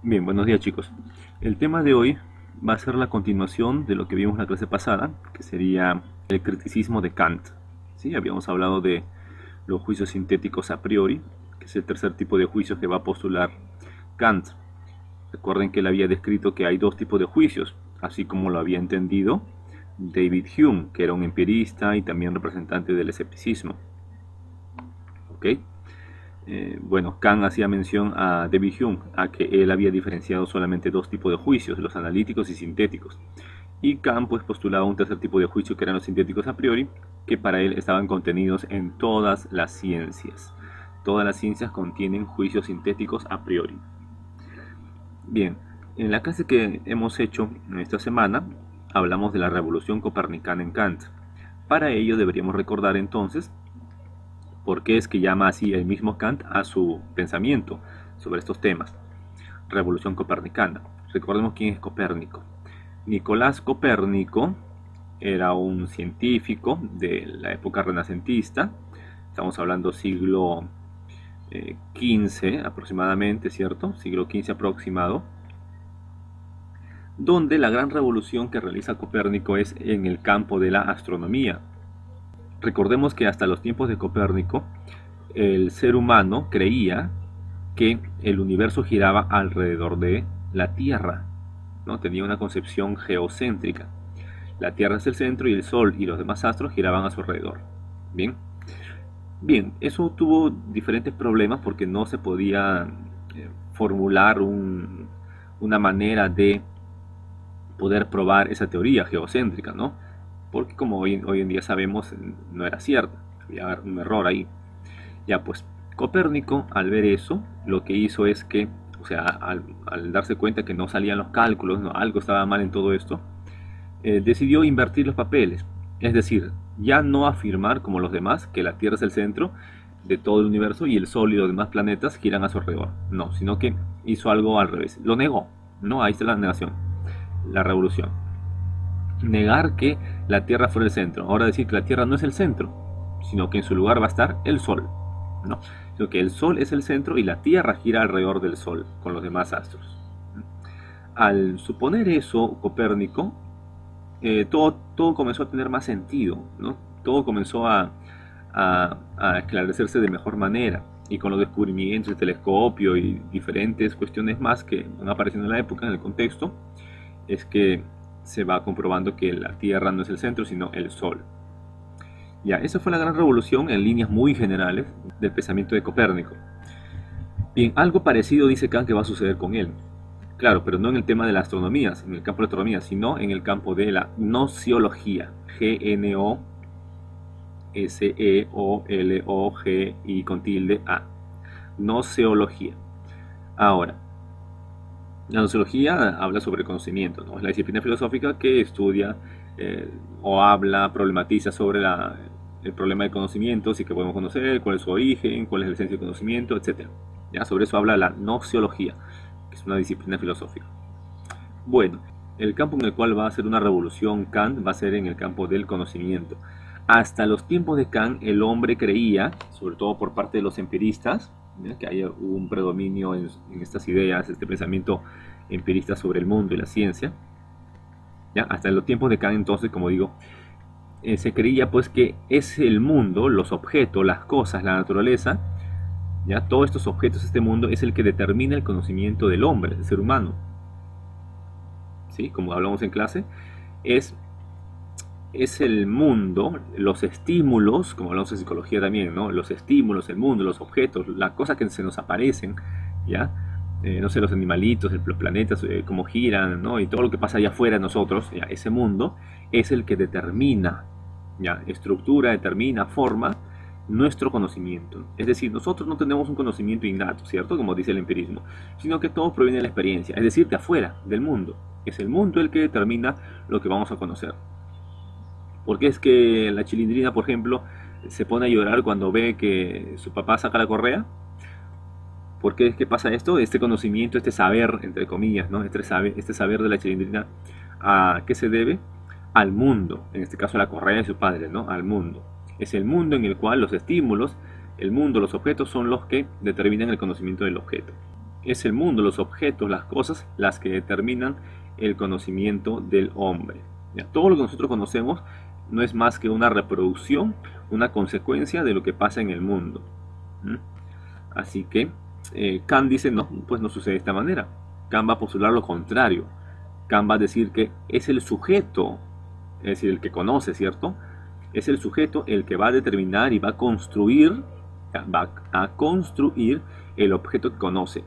Bien, buenos días chicos. El tema de hoy va a ser la continuación de lo que vimos en la clase pasada, que sería el criticismo de Kant. ¿Sí? Habíamos hablado de los juicios sintéticos a priori, que es el tercer tipo de juicios que va a postular Kant. Recuerden que él había descrito que hay dos tipos de juicios, así como lo había entendido David Hume, que era un empirista y también representante del escepticismo. ¿Ok? Bueno, Kant hacía mención a David Hume, a que él había diferenciado solamente dos tipos de juicios, los analíticos y sintéticos. Y Kant pues postulaba un tercer tipo de juicio que eran los sintéticos a priori, que para él estaban contenidos en todas las ciencias. Todas las ciencias contienen juicios sintéticos a priori. Bien, en la clase que hemos hecho en esta semana, hablamos de la revolución copernicana en Kant. Para ello deberíamos recordar entonces por qué es que llama así el mismo Kant a su pensamiento sobre estos temas. Revolución copernicana. Recordemos quién es Copérnico. Nicolás Copérnico era un científico de la época renacentista. Estamos hablando siglo XV aproximadamente, ¿cierto? Siglo XV aproximado. Donde la gran revolución que realiza Copérnico es en el campo de la astronomía. Recordemos que hasta los tiempos de Copérnico, el ser humano creía que el universo giraba alrededor de la Tierra, ¿no? Tenía una concepción geocéntrica. La Tierra es el centro y el Sol y los demás astros giraban a su alrededor. Bien, bien, eso tuvo diferentes problemas porque no se podía formular una manera de poder probar esa teoría geocéntrica, ¿no? Porque como hoy en día sabemos, no era cierta, había un error ahí. Ya pues, Copérnico al ver eso, lo que hizo es que, o sea, al darse cuenta que no salían los cálculos, ¿no? Algo estaba mal en todo esto, decidió invertir los papeles. Es decir, ya no afirmar como los demás que la Tierra es el centro de todo el universo y el Sol y los demás planetas giran a su alrededor. No, sino que hizo algo al revés. Lo negó, ¿no? Ahí está la negación, la revolución. Negar que la Tierra fuera el centro. Ahora decir que la Tierra no es el centro, sino que en su lugar va a estar el Sol. No, sino que el Sol es el centro y la Tierra gira alrededor del Sol con los demás astros. Al suponer eso, Copérnico, todo comenzó a tener más sentido, ¿no? Todo comenzó a esclarecerse de mejor manera. Y con los descubrimientos del telescopio y diferentes cuestiones más que van apareciendo en la época, en el contexto, es que se va comprobando que la Tierra no es el centro, sino el Sol. Ya, esa fue la gran revolución en líneas muy generales del pensamiento de Copérnico. Bien, algo parecido dice Kant que va a suceder con él. Claro, pero no en el tema de la astronomía, en el campo de la astronomía, sino en el campo de la gnoseología. G-N-O-S-E-O-L-O-G y con tilde A. Gnoseología. Ahora, la gnoseología habla sobre conocimiento, ¿no? Es la disciplina filosófica que estudia o habla, problematiza sobre el problema de conocimiento, si que podemos conocer, cuál es su origen, cuál es la esencia del conocimiento, etc. ¿Ya? Sobre eso habla la gnoseología, que es una disciplina filosófica. Bueno, el campo en el cual va a hacer una revolución Kant va a ser en el campo del conocimiento. Hasta los tiempos de Kant el hombre creía, sobre todo por parte de los empiristas, ¿ya? Que hubo un predominio en estas ideas, este pensamiento empirista sobre el mundo y la ciencia. ¿Ya? Hasta en los tiempos de Kant entonces, como digo, se creía pues que es el mundo, los objetos, las cosas, la naturaleza, ¿ya? Todos estos objetos, este mundo es el que determina el conocimiento del hombre, del ser humano. ¿Sí? Como hablamos en clase, es el mundo, los estímulos, como hablamos en psicología también, ¿no? Los estímulos, el mundo, los objetos, las cosas que se nos aparecen, ¿ya? No sé, los animalitos, los planetas, cómo giran, ¿no? Y todo lo que pasa allá afuera de nosotros, ¿ya? Ese mundo es el que determina, ¿ya? Estructura, determina, forma nuestro conocimiento. Es decir, nosotros no tenemos un conocimiento innato, ¿cierto? Como dice el empirismo, sino que todo proviene de la experiencia, es decir, de afuera, del mundo. Es el mundo el que determina lo que vamos a conocer. ¿Por qué es que la chilindrina, por ejemplo, se pone a llorar cuando ve que su papá saca la correa? ¿Por qué es que pasa esto? Este conocimiento, este saber, entre comillas, ¿no? Este saber de la chilindrina, ¿a qué se debe? Al mundo, en este caso a la correa de su padre, ¿no? Al mundo. Es el mundo en el cual los estímulos, el mundo, los objetos son los que determinan el conocimiento del objeto. Es el mundo, los objetos, las cosas, las que determinan el conocimiento del hombre. ¿Ya? Todo lo que nosotros conocemos no es más que una reproducción, una consecuencia de lo que pasa en el mundo. ¿Mm? Así que Kant dice, no, pues no sucede de esta manera. Kant va a postular lo contrario. Kant va a decir que es el sujeto, es decir, el que conoce, ¿cierto? Es el sujeto el que va a determinar y va a construir el objeto que conoce.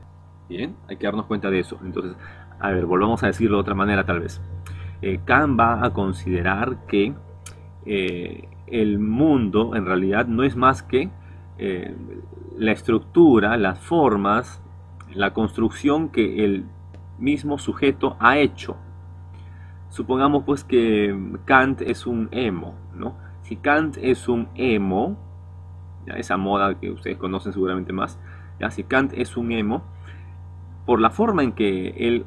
Bien, hay que darnos cuenta de eso. Entonces, a ver, volvamos a decirlo de otra manera tal vez. Kant va a considerar que el mundo en realidad no es más que la estructura, las formas, la construcción que el mismo sujeto ha hecho. Supongamos pues que Kant es un emo, ¿no? Si Kant es un emo, ¿ya? Esa moda que ustedes conocen seguramente más, ¿ya? Si Kant es un emo, por la forma en que él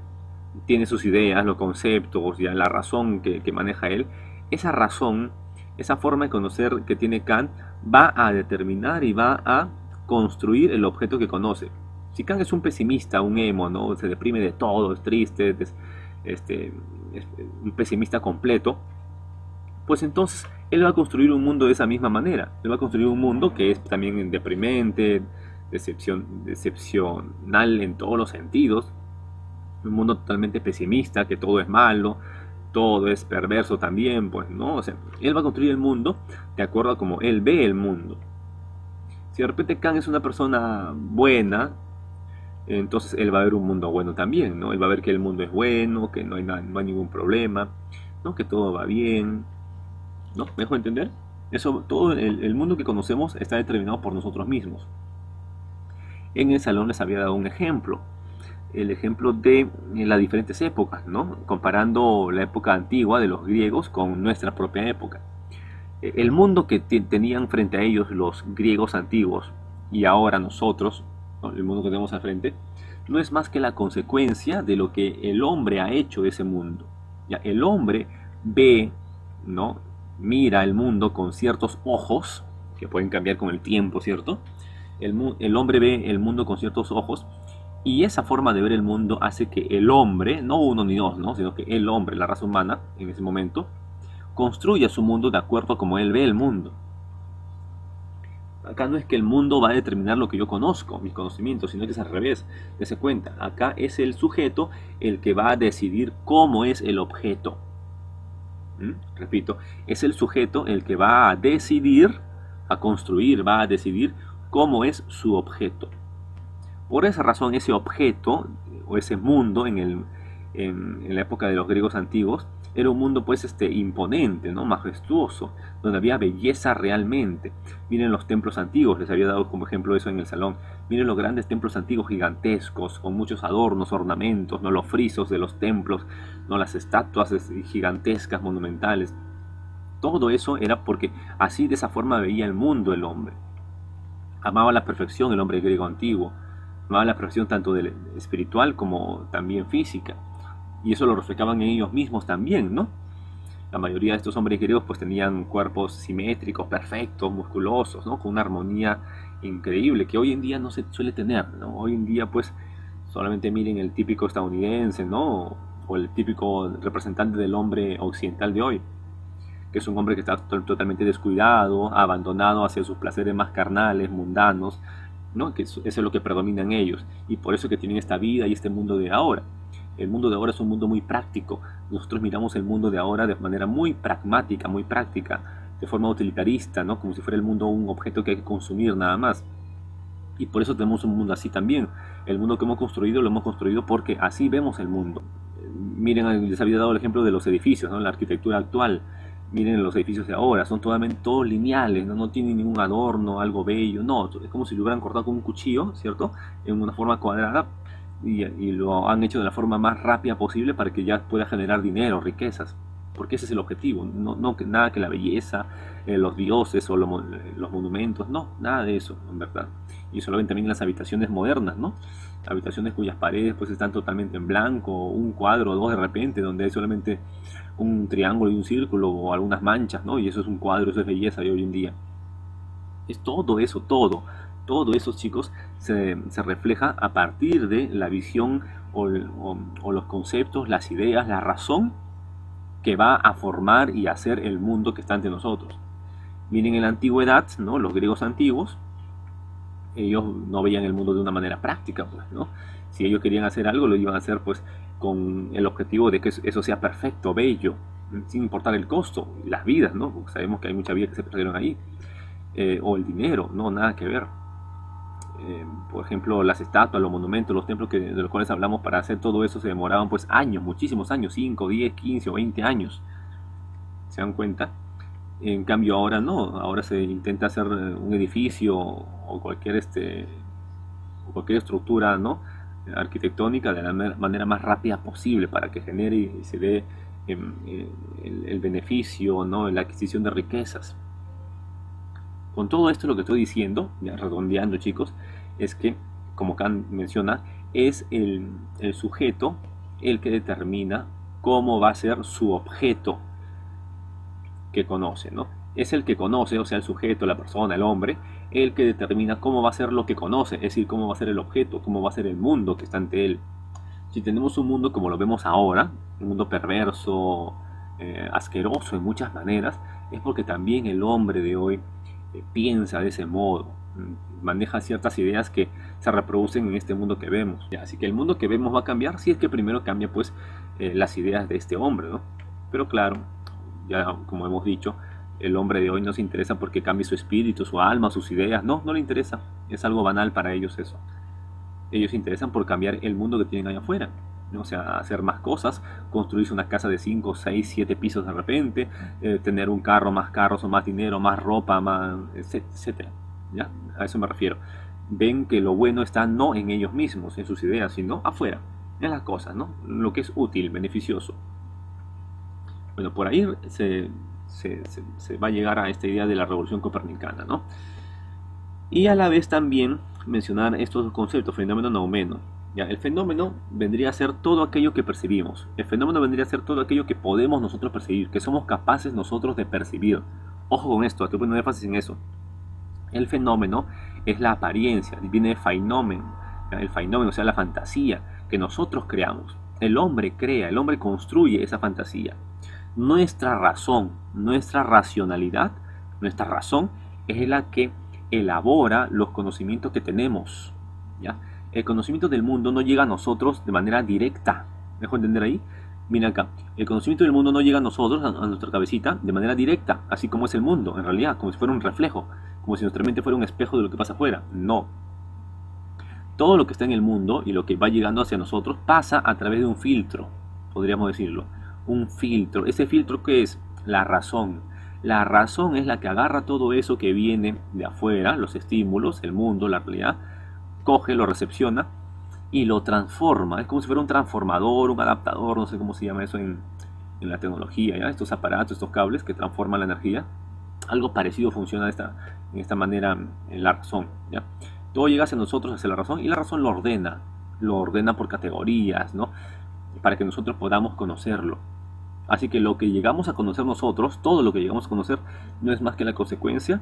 tiene sus ideas, los conceptos, ya la razón que maneja él, esa razón, esa forma de conocer que tiene Kant va a determinar y va a construir el objeto que conoce. Si Kant es un pesimista, un emo, ¿no? Se deprime de todo, es triste, es un pesimista completo, pues entonces él va a construir un mundo de esa misma manera. Él va a construir un mundo que es también deprimente, decepcional en todos los sentidos, un mundo totalmente pesimista, que todo es malo, todo es perverso también, pues no, o sea, él va a construir el mundo de acuerdo a como él ve el mundo. Si de repente Kant es una persona buena, entonces él va a ver un mundo bueno también, ¿no? Él va a ver que el mundo es bueno, que no hay ningún problema, ¿no? Que todo va bien, ¿no? ¿Me dejo entender? Eso, todo el mundo que conocemos está determinado por nosotros mismos. En el salón les había dado un ejemplo, el ejemplo de las diferentes épocas, ¿no? Comparando la época antigua de los griegos con nuestra propia época. El mundo que tenían frente a ellos los griegos antiguos y ahora nosotros, ¿no? El mundo que tenemos al frente, no es más que la consecuencia de lo que el hombre ha hecho de ese mundo. ¿Ya? El hombre ve, ¿no? Mira el mundo con ciertos ojos, que pueden cambiar con el tiempo, ¿cierto? El hombre ve el mundo con ciertos ojos, y esa forma de ver el mundo hace que el hombre, no uno ni dos, ¿no? Sino que el hombre, la raza humana, en ese momento, construya su mundo de acuerdo a como él ve el mundo. Acá no es que el mundo va a determinar lo que yo conozco, mis conocimientos, sino que es al revés. Dese cuenta, acá es el sujeto el que va a decidir cómo es el objeto. Repito, es el sujeto el que va a decidir, a construir, va a decidir cómo es su objeto. Por esa razón, ese objeto o ese mundo en la época de los griegos antiguos era un mundo pues imponente, ¿no? Majestuoso, donde había belleza realmente. Miren los templos antiguos, les había dado como ejemplo eso en el salón. Miren los grandes templos antiguos gigantescos, con muchos adornos, ornamentos, ¿no? Los frisos de los templos, ¿no? Las estatuas gigantescas, monumentales. Todo eso era porque así, de esa forma, veía el mundo el hombre. Amaba la perfección el hombre griego antiguo. Amaba la perfección tanto espiritual como también física. Y eso lo reflejaban en ellos mismos también, ¿no? La mayoría de estos hombres griegos pues tenían cuerpos simétricos, perfectos, musculosos, ¿no? Con una armonía increíble que hoy en día no se suele tener, ¿no? Hoy en día pues solamente miren el típico estadounidense, ¿no? O el típico representante del hombre occidental de hoy, que es un hombre que está totalmente descuidado, abandonado hacia sus placeres más carnales, mundanos, ¿no? Que eso es lo que predomina en ellos, y por eso que tienen esta vida y este mundo de ahora. El mundo de ahora es un mundo muy práctico. Nosotros miramos el mundo de ahora de manera muy pragmática, muy práctica, de forma utilitarista, ¿no? Como si fuera el mundo un objeto que hay que consumir nada más. Y por eso tenemos un mundo así también. El mundo que hemos construido lo hemos construido porque así vemos el mundo. Miren, les había dado el ejemplo de los edificios, ¿no? La arquitectura actual. Miren los edificios de ahora, son todos lineales, ¿no? No tienen ningún adorno, algo bello, no, es como si lo hubieran cortado con un cuchillo, ¿cierto? En una forma cuadrada, y lo han hecho de la forma más rápida posible para que ya pueda generar dinero, riquezas, porque ese es el objetivo, no nada que la belleza, los dioses o los monumentos, no, nada de eso, en verdad. Y eso lo ven también en las habitaciones modernas, ¿no? Habitaciones cuyas paredes pues están totalmente en blanco, un cuadro o dos de repente, donde hay solamente un triángulo y un círculo o algunas manchas, ¿no? Y eso es un cuadro, eso es belleza de hoy en día. Es todo eso, todo eso, chicos, se refleja a partir de la visión o los conceptos, las ideas, la razón que va a formar y hacer el mundo que está ante nosotros. Miren, en la antigüedad, ¿no? Los griegos antiguos, ellos no veían el mundo de una manera práctica, pues, ¿no? Si ellos querían hacer algo, lo iban a hacer pues con el objetivo de que eso sea perfecto, bello, sin importar el costo, las vidas, ¿no? Porque sabemos que hay mucha vida que se perdieron ahí, o el dinero, no, nada que ver. Por ejemplo, las estatuas, los monumentos, los templos de los cuales hablamos, para hacer todo eso se demoraban pues años, muchísimos años, 5, 10, 15 o 20 años. ¿Se dan cuenta? En cambio ahora no, ahora se intenta hacer un edificio o cualquier estructura, ¿no?, arquitectónica de la manera más rápida posible para que genere y se dé el beneficio, ¿no?, la adquisición de riquezas. Con todo esto lo que estoy diciendo, ya redondeando, chicos, es que, como Kant menciona, es el sujeto el que determina cómo va a ser su objeto que conoce, ¿no? Es el que conoce, o sea, el sujeto, la persona, el hombre, el que determina cómo va a ser lo que conoce, es decir, cómo va a ser el objeto, cómo va a ser el mundo que está ante él. Si tenemos un mundo como lo vemos ahora, un mundo perverso, asqueroso en muchas maneras, es porque también el hombre de hoy piensa de ese modo, maneja ciertas ideas que se reproducen en este mundo que vemos. Así que el mundo que vemos va a cambiar si es que primero cambia pues las ideas de este hombre, ¿no? Pero claro, ya como hemos dicho, el hombre de hoy no se interesa porque cambie su espíritu, su alma, sus ideas. No, no le interesa. Es algo banal para ellos eso. Ellos se interesan por cambiar el mundo que tienen allá afuera. O sea, hacer más cosas, construirse una casa de 5, 6, 7 pisos de repente, tener un carro, más carros o más dinero, más ropa, más, etcétera. ¿Ya? A eso me refiero. Ven que lo bueno está no en ellos mismos, en sus ideas, sino afuera, en las cosas, ¿no? Lo que es útil, beneficioso. Bueno, por ahí se va a llegar a esta idea de la revolución copernicana, ¿no? Y a la vez también mencionar estos dos conceptos, fenómeno, noumeno. Ya, el fenómeno vendría a ser todo aquello que percibimos. El fenómeno vendría a ser todo aquello que podemos nosotros percibir, que somos capaces nosotros de percibir. Ojo con esto, estoy poniendo énfasis en eso. El fenómeno es la apariencia, viene de fainomen, el fainomen, o sea, la fantasía que nosotros creamos. El hombre crea, el hombre construye esa fantasía. Nuestra razón, nuestra racionalidad, nuestra razón es la que elabora los conocimientos que tenemos, ¿ya? El conocimiento del mundo no llega a nosotros de manera directa. ¿Me dejo entender ahí? Mira acá, el conocimiento del mundo no llega a nosotros, a nuestra cabecita, de manera directa, así como es el mundo, en realidad, como si fuera un reflejo, como si nuestra mente fuera un espejo de lo que pasa afuera. No. Todo lo que está en el mundo y lo que va llegando hacia nosotros pasa a través de un filtro, podríamos decirlo. Un filtro. ¿Ese filtro qué es? La razón. La razón es la que agarra todo eso que viene de afuera, los estímulos, el mundo, la realidad, coge, lo recepciona y lo transforma. Es como si fuera un transformador, un adaptador, no sé cómo se llama eso en la tecnología, ¿ya? Estos aparatos, estos cables que transforman la energía. Algo parecido funciona de esta manera en la razón, ¿ya? Todo llega hacia nosotros, hacia la razón, y la razón lo ordena por categorías, ¿no? Para que nosotros podamos conocerlo. Así que lo que llegamos a conocer nosotros, todo lo que llegamos a conocer, no es más que la consecuencia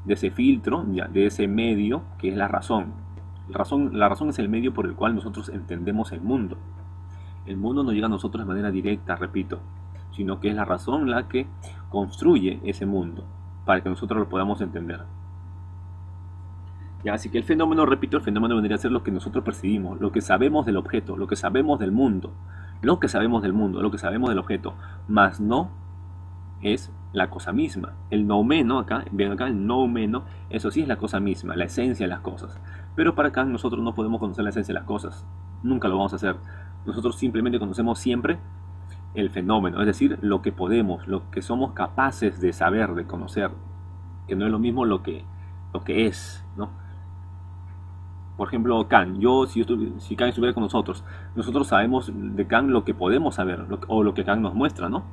de ese filtro, ¿ya?, de ese medio que es la razón. La razón es el medio por el cual nosotros entendemos el mundo. El mundo no llega a nosotros de manera directa, repito, sino que es la razón la que construye ese mundo para que nosotros lo podamos entender. ¿Ya? Así que el fenómeno, repito, el fenómeno vendría a ser lo que nosotros percibimos, lo que sabemos del objeto, lo que sabemos del mundo. Lo que sabemos del mundo, lo que sabemos del objeto, más no es la cosa misma. El noumeno, acá, ven acá, el noumeno, eso sí es la cosa misma, la esencia de las cosas. Pero para acá nosotros no podemos conocer la esencia de las cosas. Nunca lo vamos a hacer. Nosotros simplemente conocemos siempre el fenómeno, es decir, lo que podemos, lo que somos capaces de saber, de conocer. Que no es lo mismo lo que es, ¿no? Por ejemplo, Kant, si Kant estuviera con nosotros sabemos de Kant lo que podemos saber, o lo que Kant nos muestra, ¿no?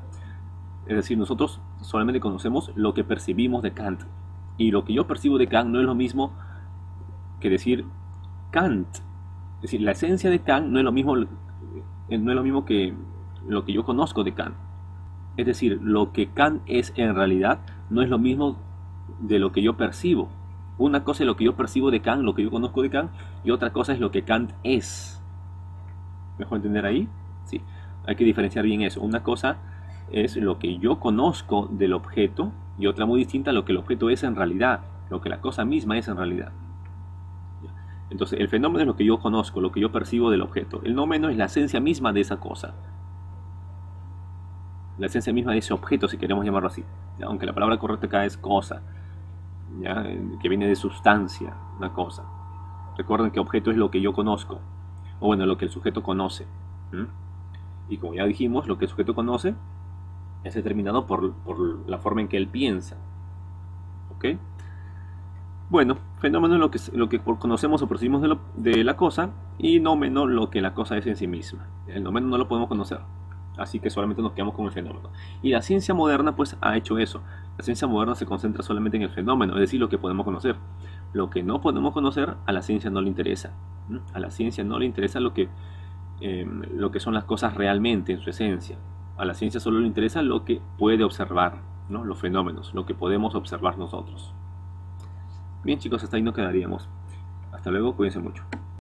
Es decir, nosotros solamente conocemos lo que percibimos de Kant. Y lo que yo percibo de Kant no es lo mismo que decir Kant. Es decir, la esencia de Kant no es lo mismo que lo que yo conozco de Kant. Es decir, lo que Kant es en realidad no es lo mismo de lo que yo percibo. Una cosa es lo que yo percibo de Kant, lo que yo conozco de Kant, y otra cosa es lo que Kant es. ¿Mejor entender ahí? Sí, hay que diferenciar bien eso. Una cosa es lo que yo conozco del objeto y otra muy distinta a lo que el objeto es en realidad, lo que la cosa misma es en realidad. Entonces, el fenómeno es lo que yo conozco, lo que yo percibo del objeto. El nómeno es la esencia misma de esa cosa. La esencia misma de ese objeto, si queremos llamarlo así. ¿Ya? Aunque la palabra correcta acá es cosa, ¿ya? Que viene de sustancia, una cosa. Recuerden que objeto es lo que yo conozco, o bueno, lo que el sujeto conoce. ¿Mm? Y como ya dijimos, lo que el sujeto conoce es determinado por la forma en que él piensa. ¿Ok? Bueno, fenómeno es lo que conocemos o percibimos de la cosa, y nómeno lo que la cosa es en sí misma. El nómeno no lo podemos conocer, así que solamente nos quedamos con el fenómeno. Y la ciencia moderna pues ha hecho eso. La ciencia moderna se concentra solamente en el fenómeno, es decir, lo que podemos conocer. Lo que no podemos conocer, a la ciencia no le interesa. A la ciencia no le interesa lo que son las cosas realmente en su esencia. A la ciencia solo le interesa lo que puede observar, ¿no? Los fenómenos, lo que podemos observar nosotros. Bien chicos, hasta ahí nos quedaríamos. Hasta luego, cuídense mucho.